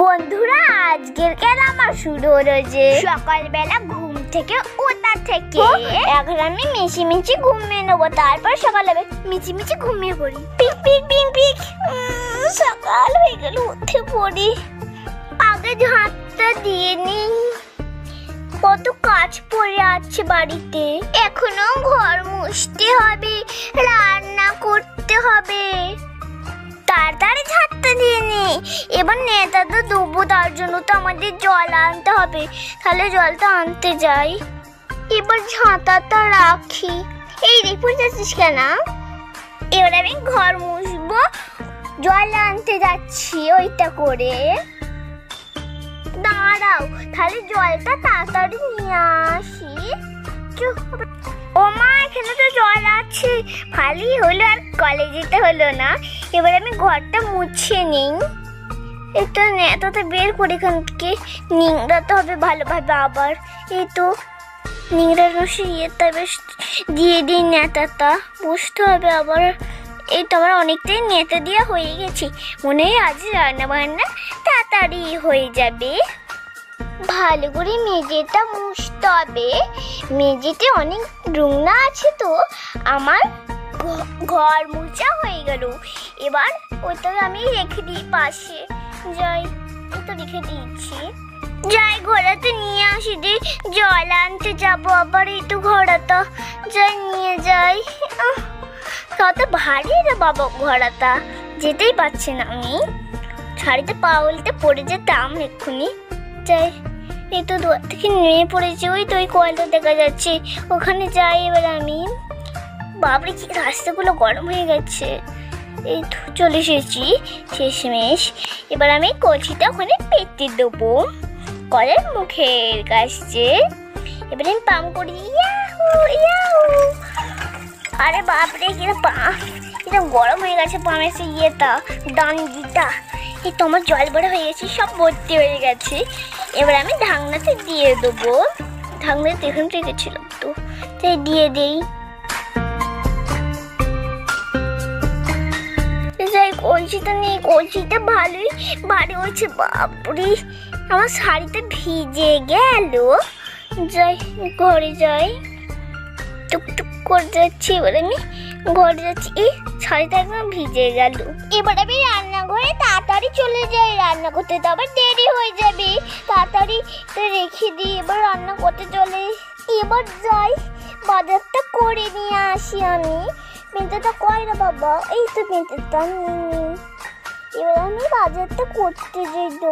বন্ধুরা, আজকের খেলা শুরু হয়েছে সকালবেলা ঘুম থেকে ওঠা থেকে। এখন আমি মিছিমিছি ঘুমিয়ে নেবো, তারপর সকাল হবে মিছিমিছি ঘুমিয়ে পড়ি। পিক পিক পিক পিক, সকাল হয়ে গেল, উঠে পড়ি। আগে ঝাঁটটা দিয়ে নিই, কত কাজ পড়ে আছে বাড়িতে। এখনো ঘর মুছতে হবে, রান্না করতে হবে। তাড়াতাড়ি ঝাঁটটা দিয়ে নি। এবার নেতাটা দেবো, তার জন্য তো আমাদের জল আনতে হবে। তাহলে জলটা আনতে যাই। এবার ঝাঁটাটা রাখি। এই রে, পড়েছিস কেন? এবার আমি ঘর মুছবো, জল আনতে যাচ্ছি ওইটা করে। দাঁড়াও, তাহলে জলটা তাড়াতাড়ি নিয়ে আসি। ও মা, এখানে তো জল আছে, ভালোই হলো, আর কলেজেতে হলো না। এবার আমি ঘরটা মুছে নিই। এটা নেতাটা বের করে এখান থেকে নিংড়াতে হবে ভালোভাবে। আবার এই তো নিংড়ানো ইয়েটা বেশ দিয়ে দিই, নেতাটা বসতে হবে আবার। এই তো আমার অনেকটাই নেতা দেওয়া হয়ে গেছে। মনে হয় আজ রান্না বান্না তাড়াতাড়ি হয়ে যাবে। ভালো করে মেঝেটা মুছতে হবে। মেঝেতে অনেক রুংনা আছে, তো আমার ঘর মুছা হয়ে গেল। এবার ওইটা আমি রেখে দিই পাশে। যাই, এটা রেখে দিয়েছি। যাই, ঘোড়াতে নিয়ে আসি, যে জল আনতে যাবো আবার। এই তো ঘোড়াটা, যাই নিয়ে যাই। কত ভারী রে বাবা ঘোড়াটা, যেতেই পারছি না আমি। শাড়িতে পা উল্টে পড়ে যেতাম এক্ষুনি। যাই, এই তো দুয়ার থেকে নেমে পড়েছি। ওই তো ওই কলটা দেখা যাচ্ছে, ওখানে যাই এবার আমি। বাবরে, কি রাস্তাগুলো গরম হয়ে গেছে। এই তো চলে এসেছি শেষমেশ। এবার আমি কলসিটা ওখানে পেতে দেবো কলের মুখের কাছে। এবার আমি পাম্প করি, ইয়াহু ইয়াহু। আরে বাপরে, কিরকম পা, কিরকম গরম হয়ে গেছে পামের সে ইয়েটা, ডান্ডিটা। এই তো আমার জল ভরা হয়ে গেছে, সব ভর্তি হয়ে গেছে। এবার আমি ঢাকনাতে দিয়ে দেবো। ঢাকনাতে এখানে রেখেছিলাম, তো তাই দিয়ে দিই। যাই, কলসিটা নেই, কলসিটা ভালোই ভারী হয়েছে। বাপরে, আমার শাড়িটা ভিজে গেল। যাই, ঘরে যাই, টুকটুক করে যাচ্ছি। এবার আমি ঘরে যাচ্ছি। এই শাড়িটা একদম ভিজে গেল। এবার আমি রান্নাঘরে তাড়াতাড়ি চলে যাই। রান্না করতে তো আবার দেরি হয়ে যাবে, তাড়াতাড়ি রেখে দিই। এবার রান্না করতে চলে। এবার যাই, বাজারটা করে নিয়ে আসি আমি। পেঁতেটা কয় না বাবা, এই তো পেঁতেটা। এবার আমি বাজারটা করতে যাই।